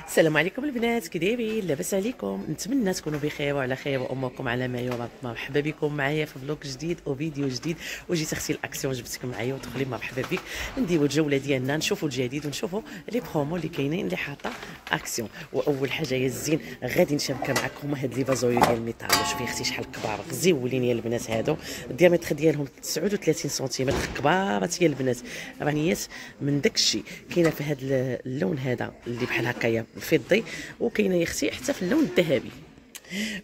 السلام عليكم البنات، كي دايرين؟ لاباس عليكم؟ نتمنى تكونوا بخير وعلى خير واموركم على ما يرام. مرحبا بكم معايا في فلوق جديد وفيديو جديد. وجيت اختي الاكسيون جبتك معايا ودخلي. مرحبا بك. نديرو الجوله ديالنا، نشوفوا الجديد ونشوفوا لي برومو اللي كاينين اللي حاطه اكسيون. واول حاجه يا الزين غادي نشارك معكم هاد لي فازويو ديال الميطال. شوفي اختي شحال كبار غزيولين يا البنات. هادو الديامتر ديالهم 39 سنتيمتر، كبارات يا البنات. رانيات من داكشي كاينه في هاد اللون هذا اللي بحال هكايا الفضي، وكاينه يا اختي حتى في اللون الذهبي.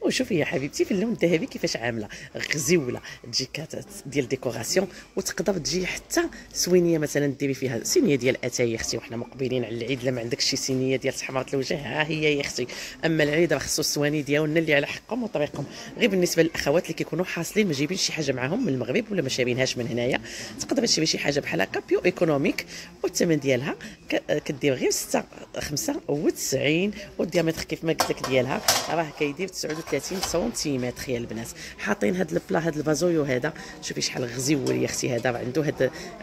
وشوفي يا حبيبتي في اللون الذهبي كيفاش عامله غزيوله، تجي كات ديال ديكوراسيون، وتقدر تجي حتى سوينيه مثلا ديري فيها صينيه ديال اتاي اختي. وحنا مقبلين على العيد، لا ما عندكش شي صينيه ديال تحمرة الوجه ها هي يا اختي. اما العيد راه خصو السواني ديالنا اللي على حقهم وطريقهم. غير بالنسبه للاخوات اللي كيكونوا حاصلين ما جايبين شي حاجه معاهم من المغرب ولا ما شارينهاش من هنايا، تقدر تشري شي حاجه بحال هكا بيو ايكونوميك، والثمن ديالها كدير غير 6.95، والديامتر كيف ما قلت لك ديالها راه كيدير 39 سنتيمتر يا البنات. حاطين هاد البلا هاد الفازويو هذا، شوفي شحال غزيول يا اختي. هذا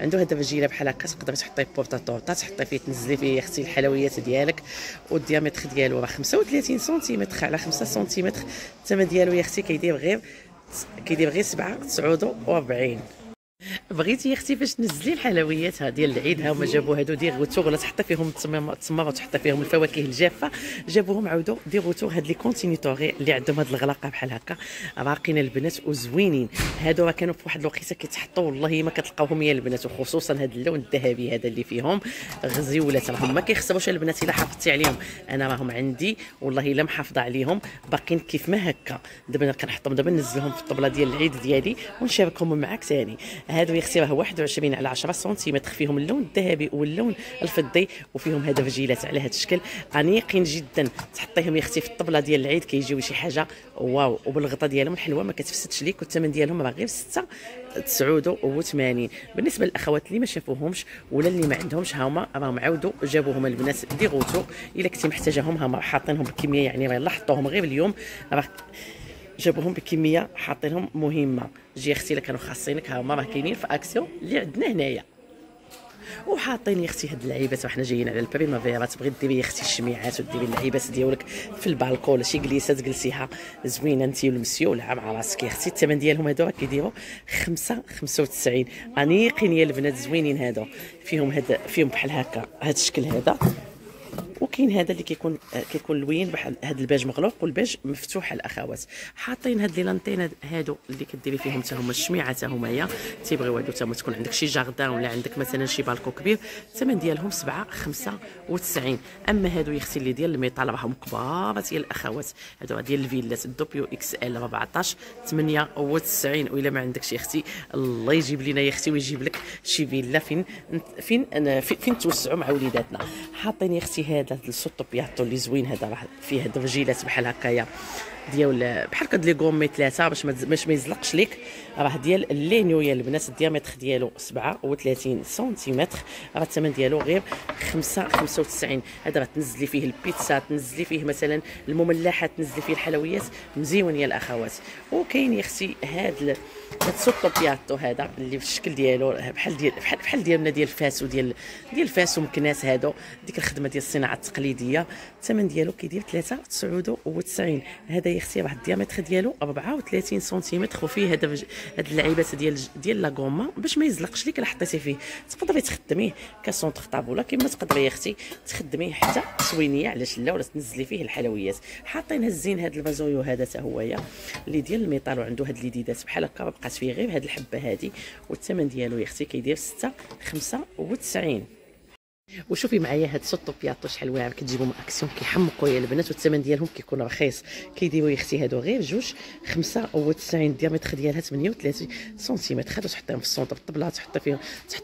عنده هاد الرجيله بحال هكا، تقدري تحطي بورطا طورطا تحطي فيه، تنزلي فيه يا اختي الحلويات ديالك. والديامتر ديالو راه 35 سنتيمتر على 5 سنتيمتر. الثمن ديالو يا اختي كيدير غير 7.49. بغيتي يا اختي باش تنزلي الحلويات ديال العيد، ها هما جابوا هادو ديال غوتور، ولا تحطي فيهم التمر وتحطي فيهم الفواكه الجافه. جابوهم عاودوا دي غوتور، هاد لي كونتينيتوري اللي عندهم هاد الغلاقه بحال هكا، راقين البنات وزوينين. هادو راه كانوا في واحد الوقيته كيتحطوا والله ما كتلقاوهم يا البنات، وخصوصا هاد اللون الذهبي هذا اللي فيهم غزيولات. راهم ما كيخسروش البنات الا حافظتي عليهم. انا راهم عندي والله الا محافظه عليهم، باقيين كيف ما هكا. دابا كنحطهم، دابا ننزلهم في الطبله ديال العيد ديالي ونشاركهم معاك ثاني. هادو يا اختي راه 21 على 10 سنتيمتر، فيهم اللون الذهبي واللون الفضي، وفيهم هذا رجيلات على هذا الشكل انيقين جدا. تحطيهم يا اختي في الطبله ديال العيد كيجيو شي حاجه واو. وبالغطا ديالهم الحلوه ما كتفسدش ليك، والثمن ديالهم راه غير 6.89. بالنسبه للاخوات اللي ما شافوهمش ولا اللي ما عندهمش، ها هما راهم عاودوا جابوهم البنات دي غوتو. الا كنتي محتاجاهم ها هما حاطينهم بكميه، يعني يلاه حطوهم غير اليوم، راه جابوهم بكميه حاطينهم مهمه. جي اختي الا كانوا خاصينك ها هما راه كاينين في اكسيون اللي عندنا هنايا. وحاطين يا اختي هاد اللعيبات، وحنا جايين على البريمافيرا. تبغي ديري يا اختي الشميعات وديري اللعيبات ديالك في البالكون، شي جليسه تجلسيها زوينه انت والمسيو ولا مع راسك يا اختي. الثمن ديالهم هادو راه كيديروا 5.95. انيقين يا البنات زوينين هادو. فيهم بحال هكا هاد الشكل هذا. وكاين هذا اللي كيكون لوين بحال هذا الباج مغلوق والباج مفتوح. الاخوات حاطين هاد لي لانتين هادو اللي كديري فيهم حتى هما الشميعه، حتى هما هي تيبغيو هادو حتى تكون عندك شي جاردان ولا عندك مثلا شي بالكو كبير. الثمن ديالهم 7.95. اما هادو يا اختي اللي ديال الميطال راهم كبارات يا الاخوات. هادو ديال الفيلات دوبيو اكس ال 14.98. والا ما عندكش يا اختي الله يجيب لنا يا اختي ويجيب لك شي فيلا فين توسعوا مع وليداتنا. حاطين يا اختي هذا السوطو بياتو اللي زوين، هذا راه فيه هاد الرجيلات بحال هكايا ديال بحال كد لي غومي ثلاثه باش ما يزلقش ليك. راه ديال اللينيو يا البنات. الديامتر ديالو 37 سنتيمتر، راه الثمن ديالو غير 5.95. هذا راه تنزلي فيه البيتزا، تنزلي فيه مثلا المملحات، تنزلي فيه الحلويات مزيون يا الاخوات. وكاين يا اختي هاد السوطو بياتو هذا اللي في الشكل ديالو بحال ديالنا ديال فاس وديال فاس ومكناس. هادو ديك الخدمه ديال الصناعه التقليديه. الثمن ديالو كيدير 3.99. هذا يا اختي راه الديامتر ديالو 34 سنتيمتر، وفيه هاد اللعيبات ديال لا غوما باش ما يزلقش ليك. الا حطيتي فيه تقدري تخدميه كسونطر طابوله، كما تقدري يا اختي تخدميه حتى سوينيه علاش لا، ولا تنزلي فيه الحلويات. حاطين الزين هاد الفازويو هذا حتى هويا اللي ديال الميطال، وعنده هاد ليديدات بحال هكا، بقات فيه غير هاد الحبه هادي. والثمن ديالو يا اختي كيدير 6.95. وشوفي معايا هاد سوطو بياطو شحال واعر، كتجيبهم اكسيون كيحمقوا يا البنات، والثمن ديالهم كيكون رخيص. كيديروا يا اختي هادو غير 2.95. الديامتر ديالها 38 سنتيمتر. هادو تحطيهم في السونطر الطبله، تحطي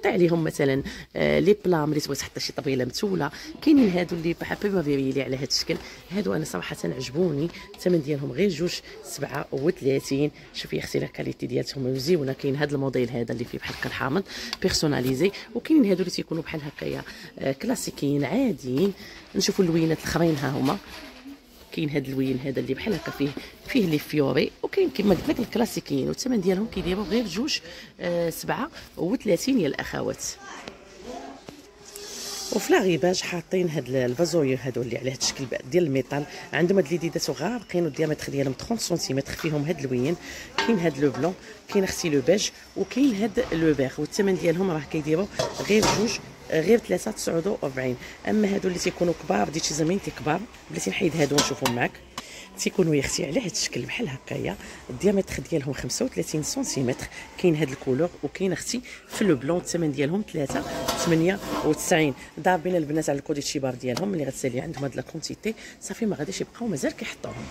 عليهم مثلا لي بلام اللي تبغي تحطي شي طبيله متوله. كاينين هادو اللي بحال بيبافيري على هاد الشكل. هادو انا صراحه عجبوني. الثمن ديالهم غير 2.37. شوفي يا اختي لا كاليتي ديالهم مزيونه. كاين هاد الموديل هذا اللي فيه بحال الحامض بيرسوناليزي، وكاينين هادو اللي تيكونوا بحال هكايا كلاسيكيين عاديين. نشوفوا اللوينات الاخرين ها هما. كاين هاد اللوين هذا اللي بحال هكا فيه لي فيوري، وكاين كما قلت لك الكلاسيكيين. والثمن ديالهم كيديروا غير 2.37 يا الاخوات. وفي لاغيباج حاطين هاد الفازويو هادو اللي على هاد الشكل ديال الميطال، عندهم هاد لي ديدات غارقين والديامتر ديالهم 30 سنتيمتر، فيهم هاد اللوين، كاين هاد لو بلون، كاين اختي لو بيج، وكاين هاد لو فيغ، والثمن ديالهم راه كيديروا غير جوج غير 349. اما هادو اللي تيكونوا كبار بديتي زمينتي كبار، بلاتي نحيد هادو ونشوفهم معاك، تيكونوا يا اختي على هذا الشكل بحال هكايا، الديامتر ديالهم 35 سنتيمتر، كاين هاد الكولور وكاين اختي في لو بلون، الثمن ديالهم 398. ضاربين البنات على الكودي تشيبار ديالهم، ملي غتسالي عندهم هاد لا كونتيتي صافي ما غاديش يبقاو مازال كيحطوهم.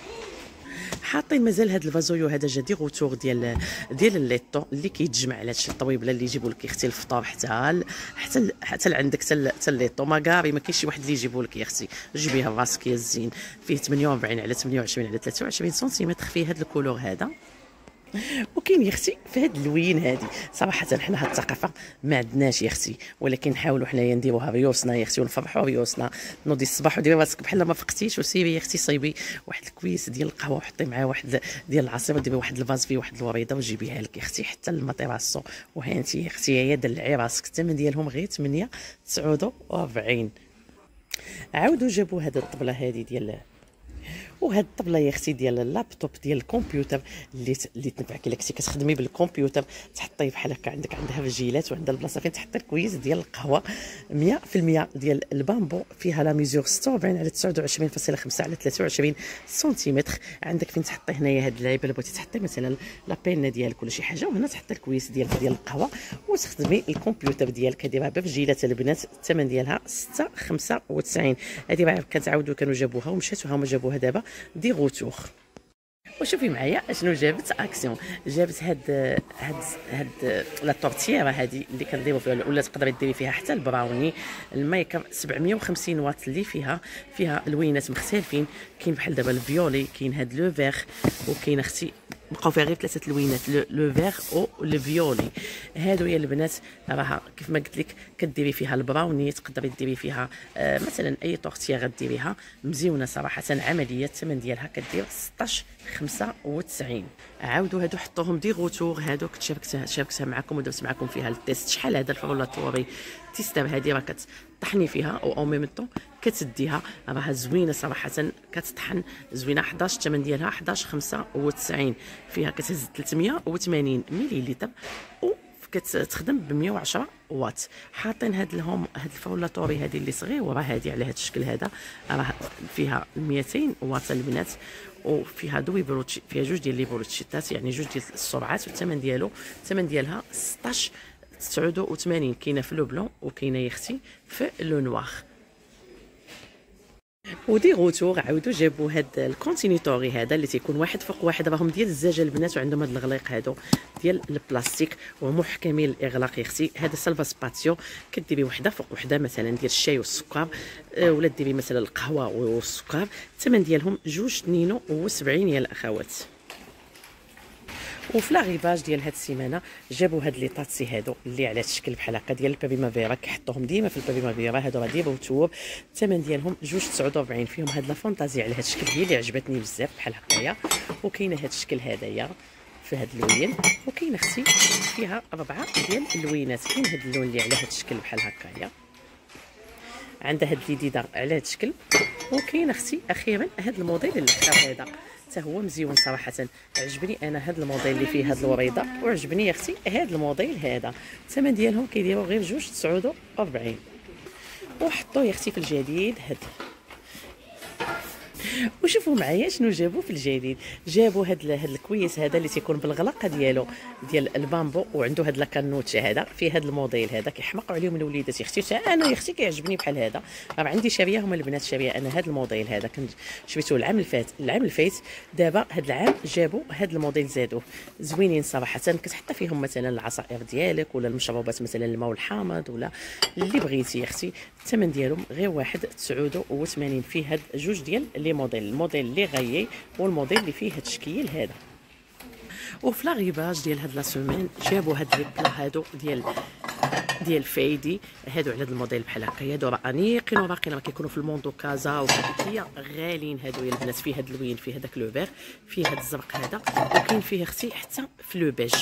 حاطين مازال هاد الفازويو هذا جا دي غوتور ديال الليطو اللي كيتجمع على هادشي الطويبله اللي يجيبوا لك اختي الفطور حتى عندك حتى الليطو ماكاري، ما كاينش شي واحد اللي يجيبوا لك يا اختي، جيبيها راسك يا الزين. فيه 48 على 28 على 23 سنتيمتر، فيه هاد الكولور هذا. وكاين يا اختي في هاد اللوين هادي، صراحه حنا هاد الثقافه ما عندناش يا اختي، ولكن نحاولوا حنايا نديروها ريوسنا يا اختي ونفرحوا ريوسنا. نوضي الصباح وديري راسك بحال ما فقتيش وسيري يا اختي صايبي واحد الكويس ديال القهوه وحطي معاه واحد ديال العصير وديري واحد الفاز فيه واحد الوريده وجيبيها لك يا اختي حتى الماتيراسو، وها انت يا اختي هي دلعي راسك. الثمن ديالهم غير 849. عاودوا جابوا هاد الطبله هادي ديال، وهاد الطبله يا اختي ديال اللابتوب ديال الكمبيوتر اللي تنفعك الا كنتي كتخدمي بالكمبيوتر، تحطيه بحال هكا عندها فجيلات وعندها البلاصه فين تحطي الكويس ديال القهوه. 100% ديال البامبو، فيها لا ميزور 46 على 29.5 على 23 سنتيمتر. عندك فين تحطي هنايا هاد اللعيبه اللي بغيتي تحطي مثلا لا بين ديالك ولا شي حاجه، وهنا تحطي الكويس ديال القهوه وتخدمي الكمبيوتر ديالك. هذه راه بفجيلات البنات، الثمن ديالها 695. هذه راه كنتعاودوا كانوا جابوها ومشاتوا هما جابوها دابا دي غوتور. وشوفي معايا اشنو جابت اكسيون، جابت هاد لا طورتييره هادي اللي كنديروا فيها، ولا تقدري ديري فيها حتى البراوني. الميك اب 750 واط اللي فيها لوينات مختلفين، كاين بحال دابا الفيولي، كاين هاد لو فيغ، وكاين اختي بقاو فيها غير 3 لوينات، لو فيغ او لو فيولي. هادو يا البنات راها كيف ما قلت لك كديري فيها البراوني، تقدري ديري فيها مثلا اي طورتيه غديريها مزيونه صراحه عمليه. الثمن ديالها كدير 1695. عاودوا هادو حطوهم دي غوتور، هادو كنت شاركتها معكم ودرت معكم فيها التيست. شحال هذا الفرولاتوري تيستر هادي راه كتطحني فيها او ميم طون كتديها، راها زوينه صراحه كتطحن زوينه. 11 الثمن ديالها 1195. فيها كتهز 380 مليلتر كتخدم ب 110 واط. حاطين هاد الفرولاتوري هادي اللي صغيره هادي على هاد الشكل هذا، راه فيها 200 واط البنات، وفيها دوي بروتشي، فيها جوج ديال لي بروتشيتات يعني جوج ديال السرعات. والثمن ديالها 1689. كاينه في لو بلون وكاينه يا اختي في لو نوار. ودي غوتور عاودوا جابوا هاد الكونتينيتوري هذا اللي تيكون واحد فوق واحد، راهم ديال الزجاجه البنات، وعندهم هاد الغليق هادو ديال البلاستيك ومحكمين الاغلاق يا اختي. هذا سالفا سباتيو، كديري وحده فوق وحده مثلا ديال الشاي والسكر، ولا ديري مثلا القهوه والسكر. الثمن ديالهم 272 يا الاخوات. وفي لاغيباج ديال هاد السيمانه جابوا هاد لي طاتسي هادو اللي على الشكل بحال هكا ديال البابيمافيرا، كيحطوهم ديما في البابيمافيرا. هادو راه ديما وتوب، الثمن ديالهم 249. فيهم هاد لا فونتازي على هاد الشكل هي اللي عجبتني بزاف بحال هكايا، وكاينه هاد الشكل هدايا في هاد اللوين، وكاين اختي فيها 4 ديال اللوينات. كاين هاد اللون اللي على هاد الشكل بحال هكايا، عندها هاد الجديده على هاد الشكل، وكاين اختي اخيرا هاد الموديل الاخر هذا حتى هو مزيون صراحه. عجبني انا هاد الموديل اللي فيه هاد الوريده، وعجبني يا اختي هاد الموديل هذا. الثمن ديالهم كيديروا غير 249. وحطوا يا اختي في الجديد هاد. وشوفوا معايا شنو جابوا في الجديد. جابوا هاد الكويس هذا اللي تيكون بالغلقه ديالو ديال البامبو، وعنده هاد لاكانوتش هذا في هاد الموديل هذا. كيحمقوا عليهم الوليدات يا اختي، انا يا اختي كيعجبني بحال هذا. راه عندي شاريه، هما البنات شاريه انا هاد الموديل هذا، كنت شريته العام الفات. دابا هاد العام جابوا هاد الموديل زادوه، زوينين صراحه. كتحط فيهم مثلا العصائر ديالك ولا المشروبات مثلا الماء الحامض ولا اللي بغيتي يا اختي. الثمن ديالهم غير 189. فيه هاد جوج ديال لي موديل، الموديل اللي غايي والموديل اللي فيه هاد الشكل هذا. وفي لاغيباج ديال هاد لا سومين جابوا هاد لي بلا هادو ديال فايدي، هادو على هاد الموديل بحال هكا. هادو راه انيقين وراقين، راه كيكونوا في الموندو كازا وفي ايكيا، غاليين هادو يا البنات. فيه هاد اللوين، فيه هذاك لو فيغ، فيه هاد الزرق هذا، وكاين فيه اختي حتى في لو بيج.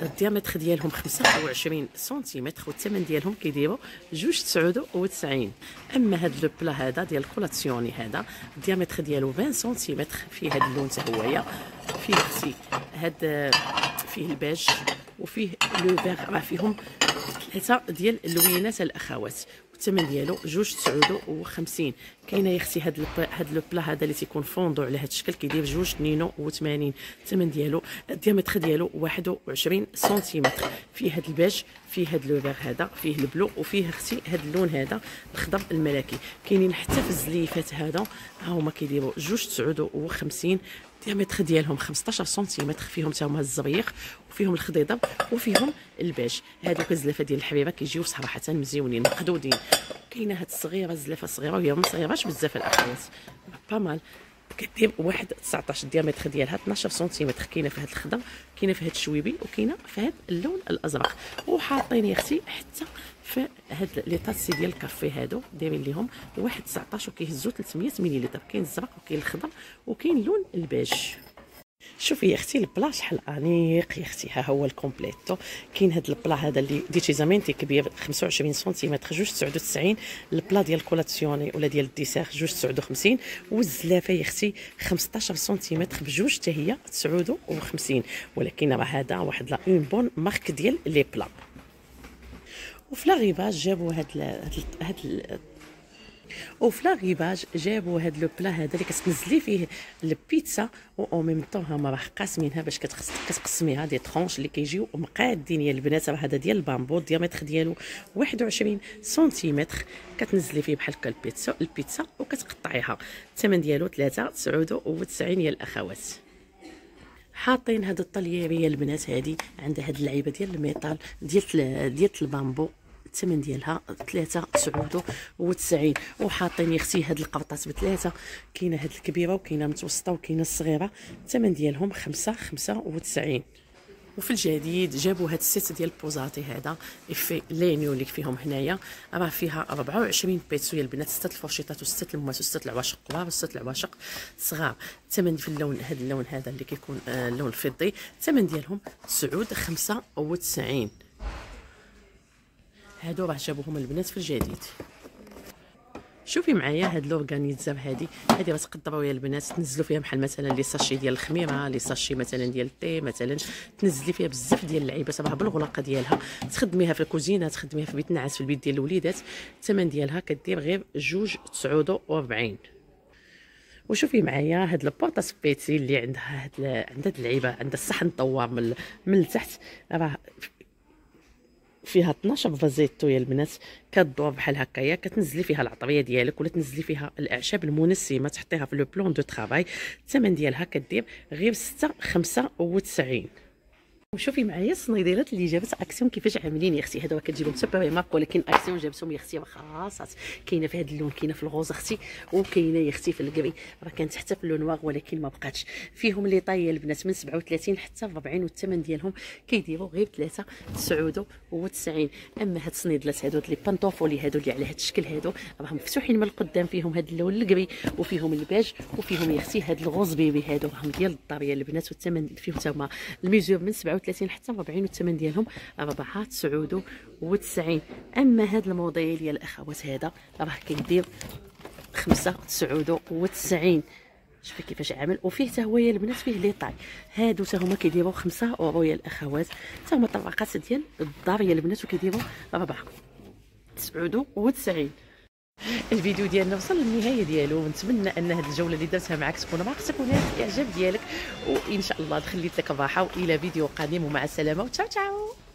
الديامتر ديالهم 25 سنتيمتر والثمن ديالهم كيديروا 2.99. اما هاد لو بلا هذا ديال الكولاتسيوني هذا الديامتر ديالو 20 سنتيمتر، فيه هاد اللون حتى هويا، فيه اختي هاد فيه البيج وفيه لو فيغ، راه فيهم 3 ديال اللوينات الاخوات، الثمن ديالو 2.59. كاينه يا اختي هاد لو بلا هذا اللي تيكون فوندو على هاد الشكل كيدير 2.82. الثمن ديالو الديامتر ديالو 21 سنتيمتر، فيه هاد البيج، فيه هاد لو فيغ هذا، فيه البلو، وفيه اختي هاد اللون هذا الخضر الملكي. كاينين حتى في الزليفات هذا ها هما كيديروا 2.59. الديامتر ديالهم 15 سنتيمتر، فيهم حتى هما الزبيق وفيهم الخضيضر وفيهم البيج. هادوك الزلافه ديال الحبيبه كيجيو صراحه مزيونين مقدودين. كاينه هاد الصغيره الزلافه صغيره وهي ما صغيراش بزاف الاخوات، با مال، كدير 1.19. الديامتر ديالها 12 سنتيمتر. كاينه في هاد الخضر، كاينه في هاد الشويبي، وكاينه في هاد اللون الازرق. وحاطين يا اختي حتى في هاد لي طاسي ديال الكافي هادو دايرين ليهم 1.19 وكيهزوا 300 مليلتر. كاين الزرق وكاين الخضر وكاين لون البيج. شوفي يا اختي البلا شحال انيق يا اختي، ها هو الكومبليتو. كاين هاد البلا هذا اللي ديتي زامينتي كبير 25 سنتيمتر 2.99. البلا ديال الكولاتسيوني ولا ديال الديسير 2.59. والزلافه يا اختي 15 سنتيمتر بجوج حتى هي 59. ولكن راه هذا واحد لا اون بون مارك ديال لي بلا. وفي لاغيباج جابوا وفي لاغيباج جابوا هاد لو بلا هذا اللي كتنزلي فيه البيتزا، و او ميم طون هما راه قاسمينها باش كتقسميها دي طرونش اللي كيجيو مقادين يا البنات. راه هذا ديال البامبو، الديامتر ديالو 21 سنتيمتر، كتنزلي فيه بحال هكا البيتزا وكتقطعيها. الثمن ديالو 3.99 يا الاخوات. حاطين هاد الطلييريه البنات هادي عندها هاد اللعيبه ديال الميطال ديال البامبو، الثمن ديالها 3.99. وحاطين يا اختي هاد القرطات ب3، كاينه هاد الكبيره وكاينه المتوسطه وكاينه الصغيره، الثمن ديالهم 5.95. وفي الجديد جابوا هاد السيت ديال البوزاتي هذا افي لينيو اللي فيهم هنايا، راه فيها 24 بيتسو يا البنات، 6 الفرشيطات و6 الموات و6 العواشق كبار و6 العواشق صغار. الثمن في اللون هذا اللي كيكون اللون الفضي، الثمن ديالهم 9.95. هادو راه جابوهم البنات في الجديد. شوفي معايا هاد لورغانيزا هادي راه تقدروا يا البنات تنزلوا فيها بحال مثلا لي ساشي ديال الخميره، لي ساشي مثلا ديال التي مثلا، تنزلي فيها بزاف ديال اللعيبات راه بالغلقه ديالها، تخدميها في الكوزينه، تخدميها في بيت النعاس، في البيت ديال الوليدات. الثمن ديالها كدير غير 2.49. وشوفي معايا هاد البورطه سبيتي اللي عندها عندها اللعيبه، عندها الصحن طوار من التحت، راه فيها 12 فازيتو يا البنات، كدور بحال هكايا، كتنزلي فيها العطريه ديالك ولا تنزلي فيها الاعشاب المنسمه تحطيها في لو بلون دو طرافاي. الثمن ديالها كدير غير 6.95. وشوفي معايا الصنيديرات اللي جابت اكسيون كيفاش عاملين يا اختي. هذا كتجيبهم سوبر مارك، ولكن اكسيون جابتهم يا اختي خاصات. كاينه في هذا اللون، كاينه في الغوز اختي، وكاينه يا اختي في الكري، راه كانت حتى في اللون نوار ولكن ما بقاتش. فيهم لي طاي البنات من 37 حتى 40، والثمن ديالهم كيديروا غير 3.99. اما هاد الصنيدلات هادو لي بانطوفولي هادو اللي على هاد الشكل هادو راهم مفتوحين من القدام، فيهم هاد اللون الكري وفيهم البيج وفيهم يا اختي هاد الغوز بيبي هادو راهم ديال الدار يا البنات. والثمن فيهم حتى هما الميزور من 37 حتى 40، والثمن ديالهم 4.99. اما هاد الموديل يا الاخوات هذا راه كيدير 5.99. شوفي كيفاش عامل، وفيه حتى هو يا البنات فيه لي طاي هادو حتى هما كيديروا 5 اورو يا الاخوات. حتى هما طبقات ديال الدار يا البنات وكيديروا 4.99. الفيديو ديالنا وصل للنهايه ديالو، ونتمنى ان هذه الجوله اللي درتها معك تكون راقتك ونالت الاعجاب ديالك، وان شاء الله خليت لك الراحه، والى فيديو قادم ومع السلامه وتشاو تشاو.